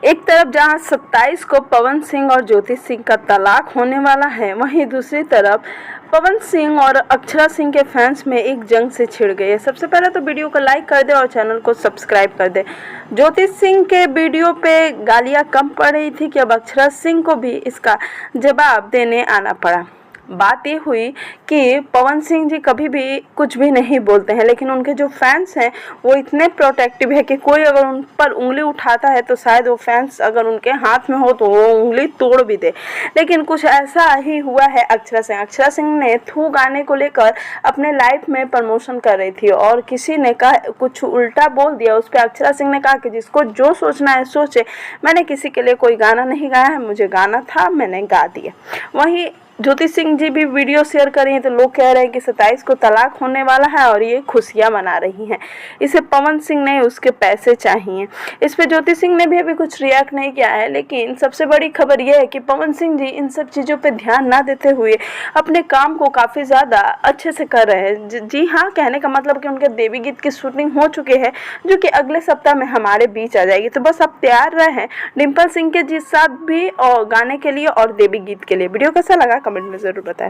एक तरफ जहां 27 को पवन सिंह और ज्योति सिंह का तलाक होने वाला है, वहीं दूसरी तरफ पवन सिंह और अक्षरा सिंह के फैंस में एक जंग से छिड़ गई है। सबसे पहले तो वीडियो को लाइक कर दे और चैनल को सब्सक्राइब कर दे। ज्योति सिंह के वीडियो पे गालियां कम पड़ रही थी कि अब अक्षरा सिंह को भी इसका जवाब देने आना पड़ा। बात ये हुई कि पवन सिंह जी कभी भी कुछ भी नहीं बोलते हैं, लेकिन उनके जो फैंस हैं वो इतने प्रोटेक्टिव है कि कोई अगर उन पर उंगली उठाता है तो शायद वो फैंस अगर उनके हाथ में हो तो वो उंगली तोड़ भी दे। लेकिन कुछ ऐसा ही हुआ है अक्षरा सिंह ने थू गाने को लेकर अपने लाइफ में प्रमोशन कर रही थी और किसी ने कहा कुछ उल्टा बोल दिया। उस पर अक्षरा सिंह ने कहा कि जिसको जो सोचना है सोचे, मैंने किसी के लिए कोई गाना नहीं गाया है, मुझे गाना था मैंने गा दिया। वहीं ज्योति सिंह जी भी वीडियो शेयर कर रही हैं तो लोग कह रहे हैं कि 27 को तलाक होने वाला है और ये खुशियां मना रही हैं। इसे पवन सिंह ने उसके पैसे चाहिए। इस पे ज्योति सिंह ने भी अभी कुछ रिएक्ट नहीं किया है, लेकिन सबसे बड़ी खबर यह है कि पवन सिंह जी इन सब चीज़ों पे ध्यान ना देते हुए अपने काम को काफ़ी ज़्यादा अच्छे से कर रहे हैं। जी हाँ, कहने का मतलब कि उनके देवी गीत की शूटिंग हो चुकी है, जो कि अगले सप्ताह में हमारे बीच आ जाएगी। तो बस आप तैयार रहें डिम्पल सिंह के जी साथ भी और गाने के लिए और देवी गीत के लिए। वीडियो कैसा लगा कमेंट में ज़रूर बताएं।